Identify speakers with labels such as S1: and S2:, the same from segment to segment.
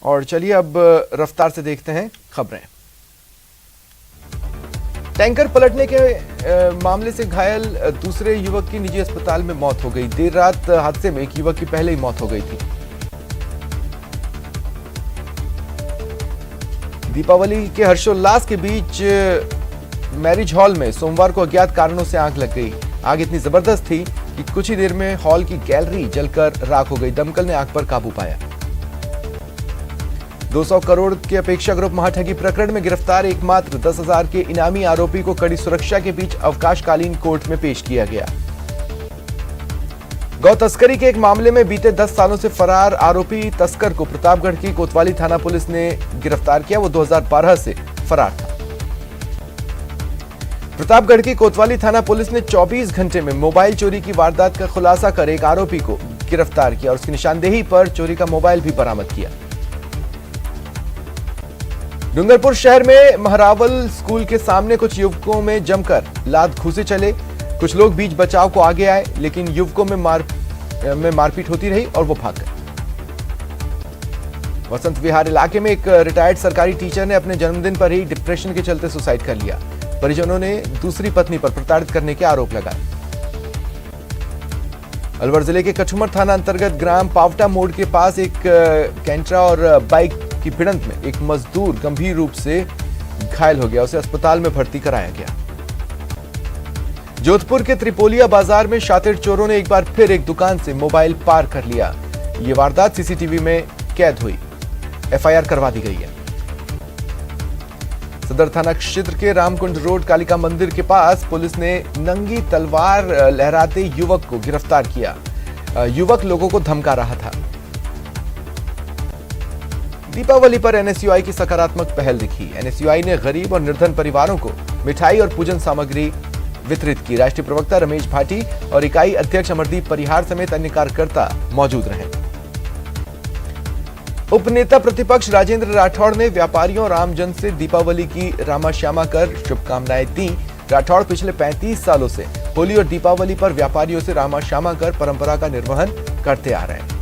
S1: और चलिए अब रफ्तार से देखते हैं खबरें। टैंकर पलटने के मामले से घायल दूसरे युवक की निजी अस्पताल में मौत हो गई। देर रात हादसे में एक युवक की पहले ही मौत हो गई थी। दीपावली के हर्षोल्लास के बीच मैरिज हॉल में सोमवार को अज्ञात कारणों से आग लग गई। आग इतनी जबरदस्त थी कि कुछ ही देर में हॉल की गैलरी जलकर राख हो गई। दमकल ने आग पर काबू पाया। 200 करोड़ के अपेक्षा ग्रुप महाठगी प्रकरण में गिरफ्तार एकमात्र 10,000 के इनामी आरोपी को कड़ी सुरक्षा के बीच अवकाशकालीन कोर्ट में पेश किया गया। गौ तस्करी के एक मामले में बीते 10 सालों से फरार आरोपी तस्कर को प्रतापगढ़ की कोतवाली थाना पुलिस ने गिरफ्तार किया। वो 2012 से फरार था। प्रतापगढ़ की कोतवाली थाना पुलिस ने 24 घंटे में मोबाइल चोरी की वारदात का खुलासा कर एक आरोपी को गिरफ्तार किया और उसकी निशानदेही पर चोरी का मोबाइल भी बरामद किया। डूंगरपुर शहर में महरावल स्कूल के सामने कुछ युवकों में जमकर लात घूंसे चले। कुछ लोग बीच बचाव को आगे आए, लेकिन युवकों में मारपीट होती रही और वो भाग गए। वसंत विहार इलाके में एक रिटायर्ड सरकारी टीचर ने अपने जन्मदिन पर ही डिप्रेशन के चलते सुसाइड कर लिया। परिजनों ने दूसरी पत्नी पर प्रताड़ित करने के आरोप लगाए। अलवर जिले के कछुमर थाना अंतर्गत ग्राम पावटा मोड़ के पास एक कैंट्रा और बाइक की भिड़ंत में एक मजदूर गंभीर रूप से घायल हो गया। उसे अस्पताल में भर्ती कराया गया। जोधपुर के त्रिपोलिया बाजार में शातिर चोरों ने एक बार फिर एक दुकान से मोबाइल पार कर लिया। ये वारदात सीसीटीवी में कैद हुई। एफआईआर करवा दी गई है। सदर थाना क्षेत्र के रामकुंड रोड कालिका मंदिर के पास पुलिस ने नंगी तलवार लहराते युवक को गिरफ्तार किया। युवक लोगों को धमका रहा था। दीपावली पर एनएसयूआई की सकारात्मक पहल दिखी। एनएसयूआई ने गरीब और निर्धन परिवारों को मिठाई और पूजन सामग्री वितरित की। राष्ट्रीय प्रवक्ता रमेश भाटी और इकाई अध्यक्ष अमरदीप परिहार समेत अन्य कार्यकर्ता मौजूद रहे। उपनेता प्रतिपक्ष राजेंद्र राठौड़ ने व्यापारियों और आमजन से दीपावली की रामाश्यामा कर शुभकामनाएं दी। राठौड़ पिछले 35 सालों से होली और दीपावली पर व्यापारियों से रामाश्यामा कर परंपरा का निर्वहन करते आ रहे हैं।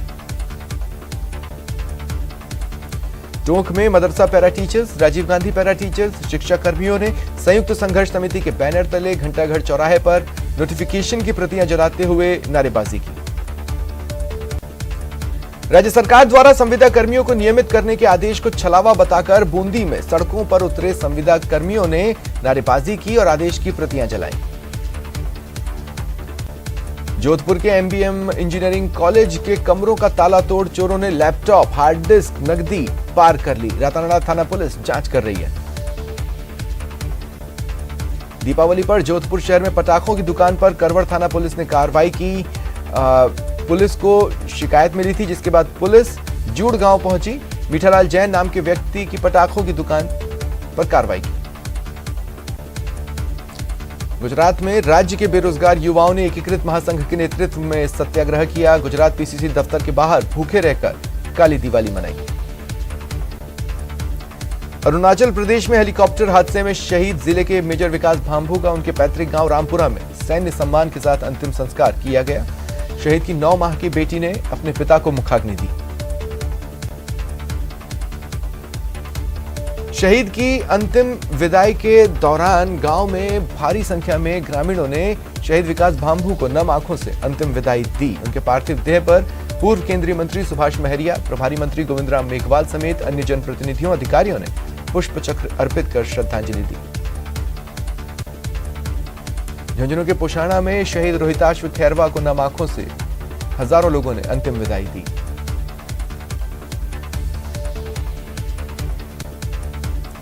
S1: टोंक में मदरसा para teachers, Rajiv Gandhi para teachers, शिक्षा कर्मियों ने संयुक्त संघर्ष समिति के बैनर तले घंटाघर चौराहे पर नोटिफिकेशन की प्रतियां जलाते हुए नारेबाजी की। राज्य सरकार द्वारा संविदा कर्मियों को नियमित करने के आदेश को छलावा बताकर बूंदी में सड़कों पर उतरे संविदा कर्मियों ने नारेबाजी की और आदेश की प्रतियां जलाई। जोधपुर के एमबीएम इंजीनियरिंग कॉलेज के कमरों का ताला तोड़ चोरों ने लैपटॉप, हार्ड डिस्क, नकदी पार कर ली। रातानाडा थाना पुलिस जांच कर रही है। दीपावली पर जोधपुर शहर में पटाखों की दुकान पर करवड़ थाना पुलिस ने कार्रवाई की। पुलिस को शिकायत मिली थी, जिसके बाद पुलिस जूड़ गांव पहुंची। मीठालाल जैन नाम के व्यक्ति की पटाखों की दुकान पर कार्रवाई की। गुजरात में राज्य के बेरोजगार युवाओं ने एकीकृत महासंघ के नेतृत्व में सत्याग्रह किया। गुजरात पीसीसी दफ्तर के बाहर भूखे रहकर काली दिवाली मनाई। अरुणाचल प्रदेश में हेलीकॉप्टर हादसे में शहीद जिले के मेजर विकास भांभू का उनके पैतृक गांव रामपुरा में सैन्य सम्मान के साथ अंतिम संस्कार किया गया। शहीद की 9 माह की बेटी ने अपने पिता को मुखाग्नि दी। शहीद की अंतिम विदाई के दौरान गांव में भारी संख्या में ग्रामीणों ने शहीद विकास भांभू को नम आंखों से अंतिम विदाई दी। उनके पार्थिव देह पर पूर्व केंद्रीय मंत्री सुभाष महरिया, प्रभारी मंत्री गोविंद राम मेघवाल समेत अन्य जनप्रतिनिधियों अधिकारियों ने पुष्प चक्र अर्पित कर श्रद्धांजलि दी। झुंझुनू के पुशाना में शहीद रोहिताश्व खैरवा को नम आंखों से हजारों लोगों ने अंतिम विदाई दी।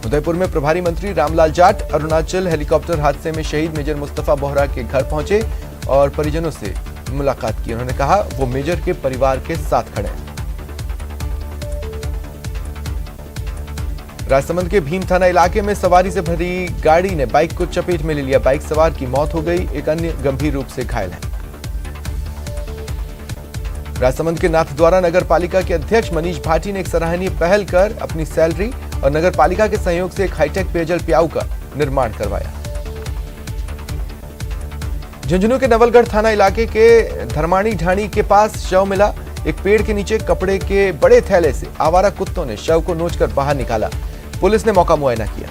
S1: उदयपुर में प्रभारी मंत्री रामलाल जाट अरुणाचल हेलीकॉप्टर हादसे में शहीद मेजर मुस्तफा बोहरा के घर पहुंचे और परिजनों से मुलाकात की। उन्होंने कहा वो मेजर के परिवार के साथ खड़े हैं। राजसमंद के भीम थाना इलाके में सवारी से भरी गाड़ी ने बाइक को चपेट में ले लिया। बाइक सवार की मौत हो गई, एक अन्य गंभीर रूप से घायल है। राजसमंद के नाथद्वारा नगर पालिका के अध्यक्ष मनीष भाटी ने एक सराहनीय पहल कर अपनी सैलरी और नगर पालिका के सहयोग से एक हाईटेक पेयजल प्याऊ का निर्माण करवाया। झुंझुनू के नवलगढ़ थाना इलाके के धर्माणी ढाणी के पास शव मिला। एक पेड़ के नीचे कपड़े के बड़े थैले से आवारा कुत्तों ने शव को नोचकर बाहर निकाला। पुलिस ने मौका मुआयना किया।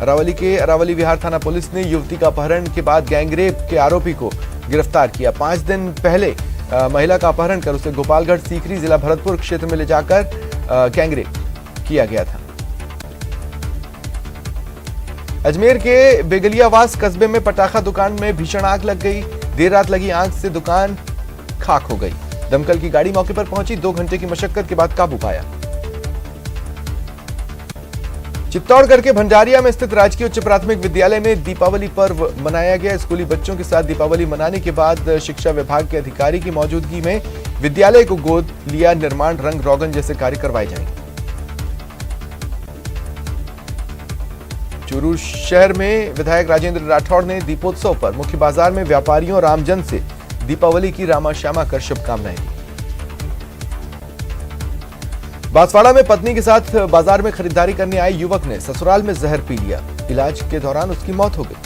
S1: अरावली के अरावली विहार थाना पुलिस ने युवती का अपहरण के बाद गैंगरेप के आरोपी को गिरफ्तार किया। 5 दिन पहले महिला का अपहरण कर उसे गोपालगढ़ सीकरी जिला भरतपुर क्षेत्र में ले जाकर गैंगरेप किया गया था। अजमेर के बेगलियावास कस्बे में पटाखा दुकान में भीषण आग लग गई। देर रात लगी आग से दुकान खाक हो गई। दमकल की गाड़ी मौके पर पहुंची, 2 घंटे की मशक्कत के बाद काबू पाया। चित्तौड़गढ़ के भंडारिया में स्थित राजकीय उच्च प्राथमिक विद्यालय में दीपावली पर्व मनाया गया। स्कूली बच्चों के साथ दीपावली मनाने के बाद शिक्षा विभाग के अधिकारी की मौजूदगी में विद्यालय को गोद लिया। निर्माण, रंग रोगन जैसे कार्य करवाए जाएंगे। चूरू शहर में विधायक राजेंद्र राठौड़ ने दीपोत्सव पर मुख्य बाजार में व्यापारियों और आमजन से दीपावली की रामाश्यामा कर शुभकामनाएं दी। बांसवाड़ा में पत्नी के साथ बाजार में खरीदारी करने आए युवक ने ससुराल में जहर पी लिया। इलाज के दौरान उसकी मौत हो गई।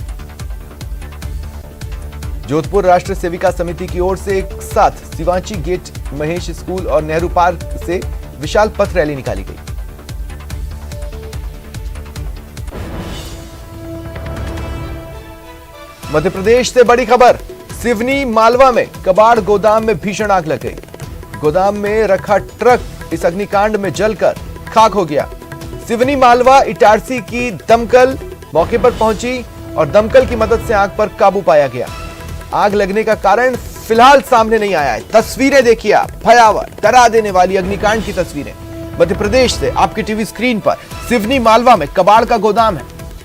S1: जोधपुर राष्ट्र सेविका समिति की ओर से एक साथ सिवांची गेट, महेश स्कूल और नेहरू पार्क से विशाल पथ रैली निकाली गई। मध्य प्रदेश से बड़ी खबर, सिवनी मालवा में कबाड़ गोदाम में भीषण आग लग गई। गोदाम में रखा ट्रक इस अग्निकांड में जलकर खाक हो गया। सिवनी मालवा इटारसी की दमकल मौके पर पहुंची और दमकल की मदद से आग पर काबू पाया गया। आग लगने का कारण फिलहाल सामने नहीं आया है। तस्वीरें देखिए आप, भयावह, डरा देने वाली अग्निकांड की तस्वीरें। मध्य प्रदेश से आपके टीवी स्क्रीन पर सिवनी मालवा में कबाड़ का गोदाम है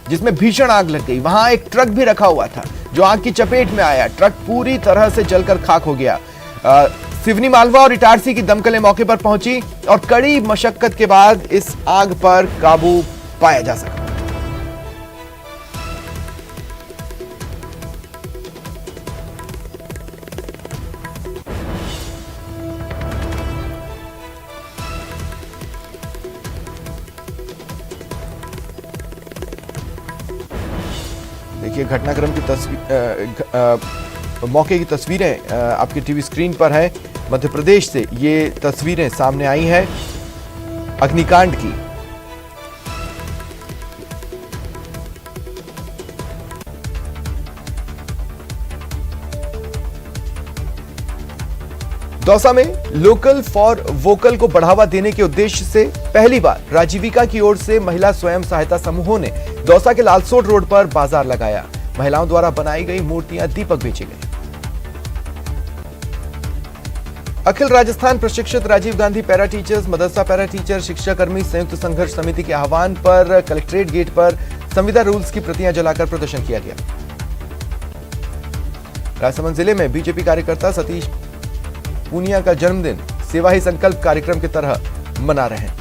S1: जिसमें भीषण आग लग गई। वहां एक ट्रक भी रखा हुआ था जो आग की चपेट में आया। ट्रक पूरी तरह से जलकर खाक हो गया। सिवनी मालवा और इटारसी की दमकलें मौके पर पहुंची और कड़ी मशक्कत के बाद इस आग पर काबू पाया जा सका। देखिए घटनाक्रम की मौके की तस्वीरें आपकी टीवी स्क्रीन पर है। मध्य प्रदेश से ये तस्वीरें सामने आई हैं अग्निकांड की। दौसा में लोकल फॉर वोकल को बढ़ावा देने के उद्देश्य से पहली बार राजीविका की ओर से महिला स्वयं सहायता समूहों ने दौसा के लालसोट रोड पर बाजार लगाया। महिलाओं द्वारा बनाई गई मूर्तियां, दीपक बेचे गए। अखिल राजस्थान प्रशिक्षित राजीव गांधी पैरा टीचर्स मदरसा पैरा टीचर शिक्षाकर्मी संयुक्त संघर्ष समिति के आह्वान पर कलेक्ट्रेट गेट पर संविदा रूल्स की प्रतियां जलाकर प्रदर्शन किया गया। राजसमंद जिले में बीजेपी कार्यकर्ता सतीश पूनिया का जन्मदिन सेवा ही संकल्प कार्यक्रम की तरह मना रहे हैं।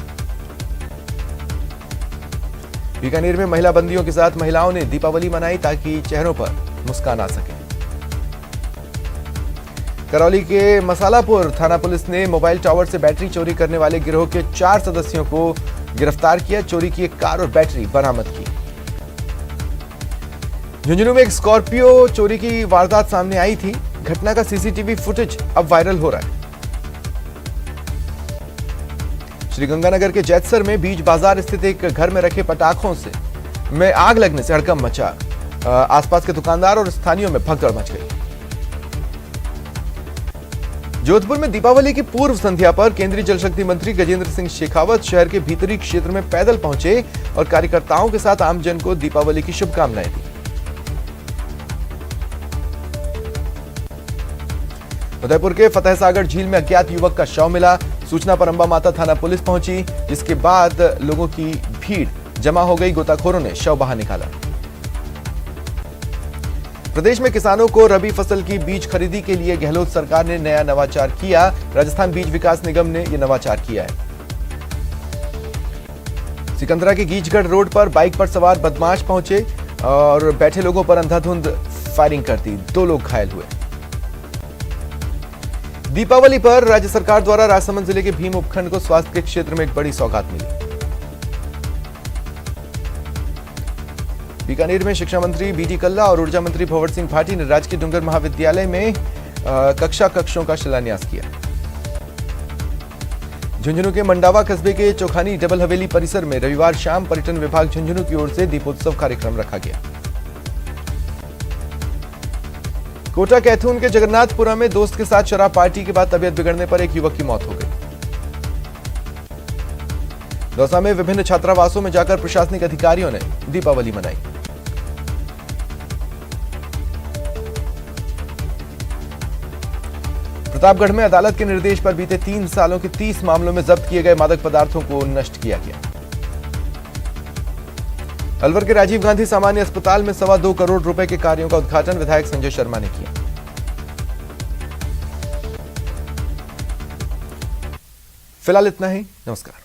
S1: बीकानेर में महिला बंदियों के साथ महिलाओं ने दीपावली मनाई ताकि चेहरों पर मुस्कान आ सके। करौली के मसालापुर थाना पुलिस ने मोबाइल टावर से बैटरी चोरी करने वाले गिरोह के 4 सदस्यों को गिरफ्तार किया। चोरी की एक कार और बैटरी बरामद की। झुंझुनू में एक स्कॉर्पियो चोरी की वारदात सामने आई थी। घटना का सीसीटीवी फुटेज अब वायरल हो रहा है। श्रीगंगानगर के जैतसर में बीच बाजार स्थित एक घर में रखे पटाखों में आग लगने से हड़कंप मचा। आसपास के दुकानदार और स्थानीयों में भगदड़ मच गई। जोधपुर में दीपावली की पूर्व संध्या पर केंद्रीय जल शक्ति मंत्री गजेंद्र सिंह शेखावत शहर के भीतरी क्षेत्र में पैदल पहुंचे और कार्यकर्ताओं के साथ आमजन को दीपावली की शुभकामनाएं दी। उदयपुर के फतेह सागर झील में अज्ञात युवक का शव मिला। सूचना पर अंबा माता थाना पुलिस पहुंची, जिसके बाद लोगों की भीड़ जमा हो गई। गोताखोरों ने शव बाहर निकाला। प्रदेश में किसानों को रबी फसल की बीज खरीदी के लिए गहलोत सरकार ने नया नवाचार किया। राजस्थान बीज विकास निगम ने यह नवाचार किया है। सिकंदरा के गीचगढ़ रोड पर बाइक पर सवार बदमाश पहुंचे और बैठे लोगों पर अंधाधुंध फायरिंग कर दी। 2 लोग घायल हुए। दीपावली पर राज्य सरकार द्वारा राजसमंद जिले के भीम उपखंड को स्वास्थ्य के क्षेत्र में एक बड़ी सौगात मिली। बीकानेर में शिक्षा मंत्री बीडी कल्ला और ऊर्जा मंत्री भंवर सिंह भाटी ने राजकीय डुंगर महाविद्यालय में कक्षों का शिलान्यास किया। झुंझुनू के मंडावा कस्बे के चौखानी डबल हवेली परिसर में रविवार शाम पर्यटन विभाग झुंझुनू की ओर से दीपोत्सव कार्यक्रम रखा गया। कोटा कैथून के जगन्नाथपुरा में दोस्त के साथ शराब पार्टी के बाद तबीयत बिगड़ने पर एक युवक की मौत हो गई। दौसा में विभिन्न छात्रावासों में जाकर प्रशासनिक अधिकारियों ने दीपावली मनाई। प्रतापगढ़ में अदालत के निर्देश पर बीते 3 सालों के 30 मामलों में जब्त किए गए मादक पदार्थों को नष्ट किया गया। अलवर के राजीव गांधी सामान्य अस्पताल में 2.25 करोड़ रुपए के कार्यों का उद्घाटन विधायक संजय शर्मा ने किया। फिलहाल इतना ही। नमस्कार।